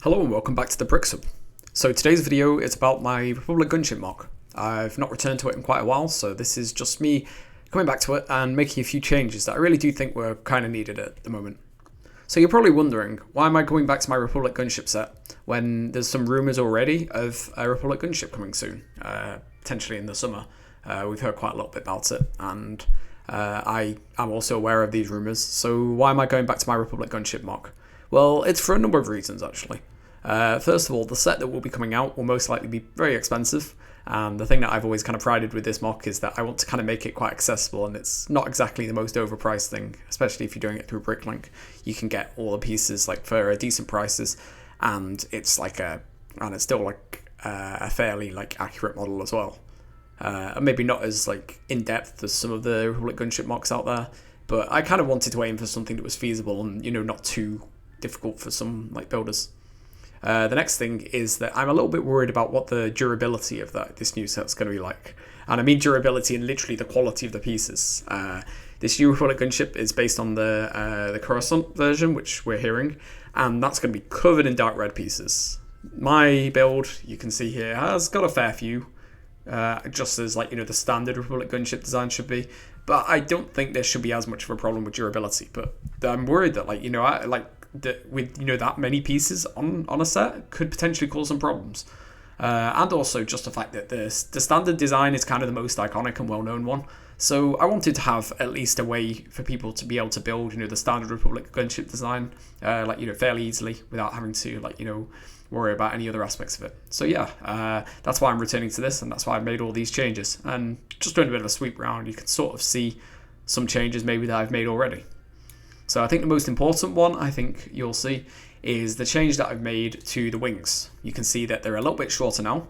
Hello and welcome back to the Prequels. So today's video is about my Republic Gunship MOC. I've not returned to it in quite a while, so this is just me coming back to it and making a few changes that I really do think were kind of needed at the moment. So you're probably wondering, why am I going back to my Republic Gunship set when there's some rumours already of a Republic Gunship coming soon, potentially in the summer. We've heard quite a little bit about it, and I am also aware of these rumours, so why am I going back to my Republic Gunship MOC? Well, it's for a number of reasons actually. First of all, the set that will be coming out will most likely be very expensive, and the thing that I've always kind of prided with this MOC is that I want to kind of make it quite accessible, and it's not exactly the most overpriced thing, especially if you're doing it through Bricklink. You can get all the pieces like for decent prices, and it's still like a fairly like accurate model as well. Maybe not as like in depth as some of the Republic Gunship MOCs out there, but I kind of wanted to aim for something that was feasible and not too difficult for some like builders. The next thing is that I'm a little bit worried about what the durability of this new set's going to be like. And I mean durability and literally the quality of the pieces. This new Republic Gunship is based on the Coruscant version, which we're hearing, and that's going to be covered in dark red pieces. My build, you can see here, has got a fair few, just as like the standard Republic Gunship design should be. But I don't think there should be as much of a problem with durability. But I'm worried that with that many pieces on a set could potentially cause some problems, and also just the fact that the standard design is kind of the most iconic and well-known one. So I wanted to have at least a way for people to be able to build the standard Republic Gunship design fairly easily without having to worry about any other aspects of it. So yeah, that's why I'm returning to this, and that's why I've made all these changes. And just doing a bit of a sweep round, you can sort of see some changes maybe that I've made already. So I think the most important one, I think you'll see, is the change that I've made to the wings. You can see that they're a little bit shorter now,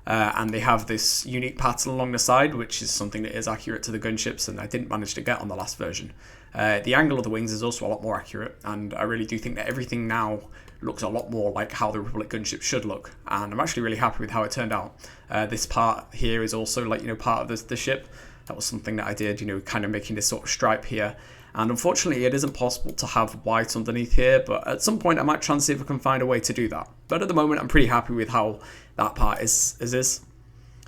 and they have this unique pattern along the side, which is something that is accurate to the gunships, and I didn't manage to get on the last version. The angle of the wings is also a lot more accurate, and I really do think that everything now looks a lot more like how the Republic Gunship should look, and I'm actually really happy with how it turned out. This part here is also part of the ship. That was something that I did, kind of making this sort of stripe here. And unfortunately, it isn't possible to have white underneath here, but at some point I might try and see if I can find a way to do that. But at the moment, I'm pretty happy with how that part is.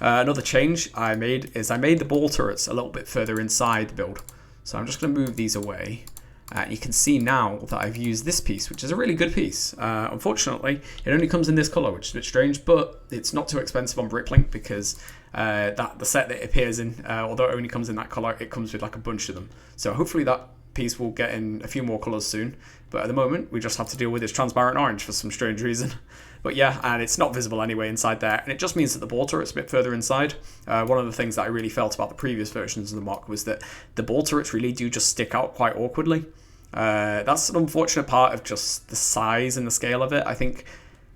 Another change I made is I made the ball turrets a little bit further inside the build. So I'm just going to move these away. You can see now that I've used this piece, which is a really good piece. Unfortunately, it only comes in this colour, which is a bit strange, but it's not too expensive on Bricklink because the set that it appears in, although it only comes in that colour, it comes with like a bunch of them. So hopefully that piece will get in a few more colours soon, but at the moment we just have to deal with this transparent orange for some strange reason. But yeah, and it's not visible anyway inside there, and it just means that the ball turret's a bit further inside. One of the things that I really felt about the previous versions of the MOC was that the ball turrets really do just stick out quite awkwardly. That's an unfortunate part of just the size and the scale of it. I think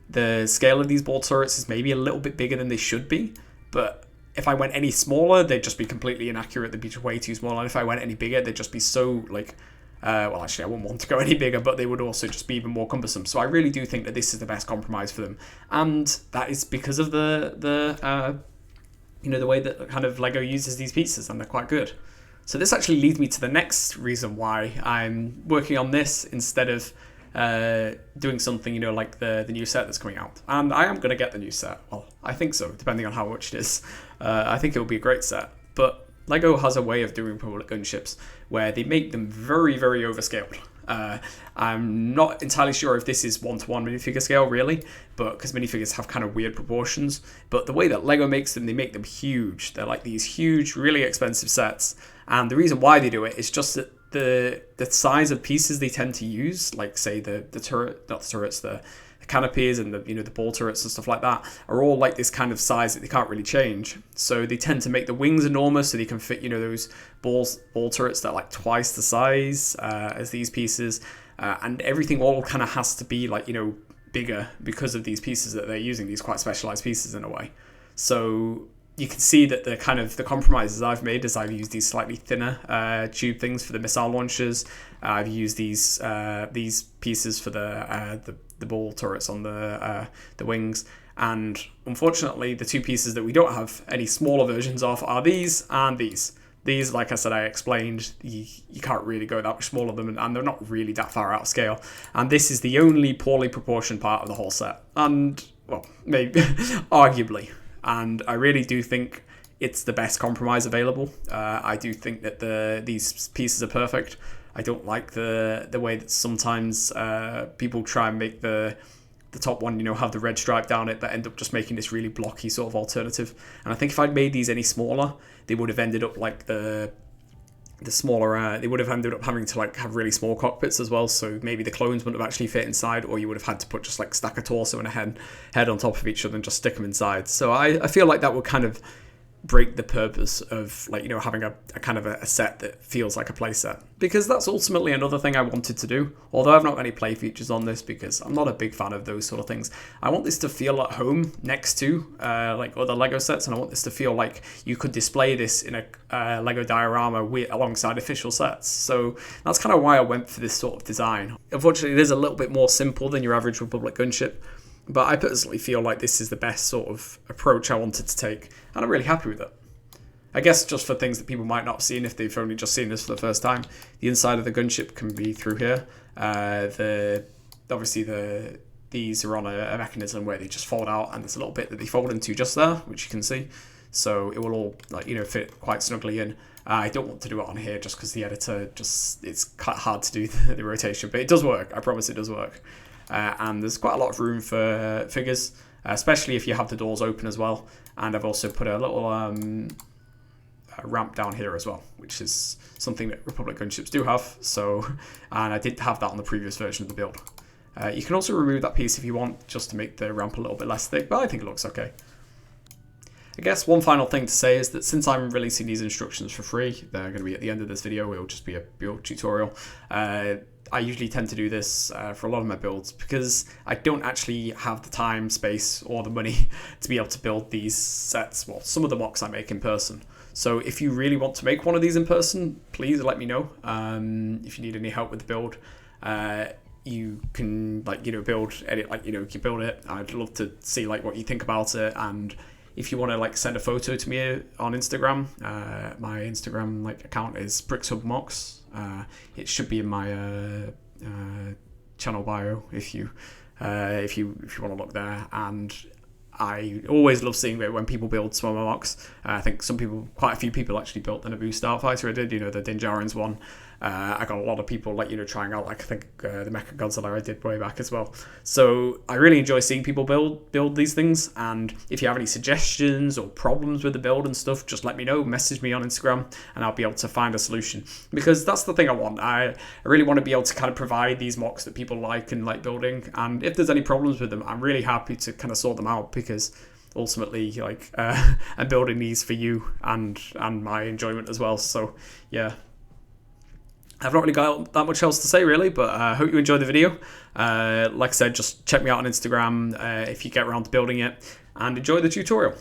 the scale of these ball turrets is maybe a little bit bigger than they should be, but if I went any smaller, they'd just be completely inaccurate. They'd be way too small. And if I went any bigger, they'd just be so well, actually, I wouldn't want to go any bigger, but they would also just be even more cumbersome. So I really do think that this is the best compromise for them, and that is because of the way that kind of Lego uses these pieces, and they're quite good. So this actually leads me to the next reason why I'm working on this instead of doing something like the new set that's coming out. And I am going to get the new set. Well, I think so, depending on how much it is. I think it will be a great set, but Lego has a way of doing Republic Gunships where they make them very, very overscaled. I'm not entirely sure if this is one-to-one minifigure scale really, but because minifigures have kind of weird proportions, but the way that Lego makes them, they make them huge. They're like these huge, really expensive sets, and the reason why they do it is just that the size of pieces they tend to use, like say the canopies and the ball turrets and stuff like that, are all like this kind of size that they can't really change. So they tend to make the wings enormous so they can fit those ball turrets that are like twice the size as these pieces, and everything all kind of has to be bigger because of these pieces that they're using, these quite specialized pieces in a way. So you can see that the compromises I've made is I've used these slightly thinner tube things for the missile launchers. I've used these pieces for the ball turrets on the wings, and unfortunately the two pieces that we don't have any smaller versions of are these and these. These, like I said, I explained, you can't really go that much smaller than them, and they're not really that far out of scale. And this is the only poorly proportioned part of the whole set. And, well, maybe, arguably. And I really do think it's the best compromise available. I do think that these pieces are perfect. I don't like the way that sometimes people try and make the top one, have the red stripe down it, but end up just making this really blocky sort of alternative. And I think if I'd made these any smaller, they would have ended up like the smaller, they would have ended up having to like have really small cockpits as well. So maybe the clones wouldn't have actually fit inside, or you would have had to put just like stack a torso and a head on top of each other and just stick them inside. So I feel like that would kind of break the purpose of like having a kind of a set that feels like a playset, because that's ultimately another thing I wanted to do. Although I've not got any play features on this because I'm not a big fan of those sort of things. I want this to feel at home next to like other Lego sets, and I want this to feel like you could display this in a Lego diorama alongside official sets. So that's kind of why I went for this sort of design. Unfortunately, it is a little bit more simple than your average Republic Gunship, but I personally feel like this is the best sort of approach I wanted to take, and I'm really happy with it. I guess just for things that people might not have seen if they've only just seen this for the first time, the inside of the gunship can be through here. These are on a mechanism where they just fold out, and there's a little bit that they fold into just there, which you can see. So it will all fit quite snugly in. I don't want to do it on here just because the editor it's quite hard to do the rotation, but it does work. I promise it does work. And there's quite a lot of room for figures, especially if you have the doors open as well. And I've also put a little ramp down here as well, which is something that Republic Gunships do have. And I did have that on the previous version of the build. You can also remove that piece if you want, just to make the ramp a little bit less thick, but I think it looks okay. I guess one final thing to say is that since I'm releasing these instructions for free, they're going to be at the end of this video. It'll just be a build tutorial. I usually tend to do this for a lot of my builds because I don't actually have the time, space, or the money to be able to build these sets. Well, some of the MOCs I make in person. So if you really want to make one of these in person, please let me know. If you need any help with the build, you can build, edit, you can build it. I'd love to see what you think about it. And if you want to send a photo to me on Instagram, my Instagram account is BricksHubMocs. It should be in my channel bio if you want to look there. And I always love seeing it when people build small MOCs. I think quite a few people actually built the Naboo Starfighter. I did, the Din Djarin's one. I got a lot of people trying out I think the Mecha Godzilla I did way back as well. So I really enjoy seeing people build these things. And if you have any suggestions or problems with the build and stuff, just let me know. Message me on Instagram and I'll be able to find a solution, because that's the thing I want. I really want to be able to kind of provide these MOCs that people like and like building. And if there's any problems with them, I'm really happy to kind of sort them out, because ultimately I'm building these for you and my enjoyment as well. So yeah, I've not really got that much else to say really, but I hope you enjoyed the video. Like I said, just check me out on Instagram if you get around to building it, and enjoy the tutorial.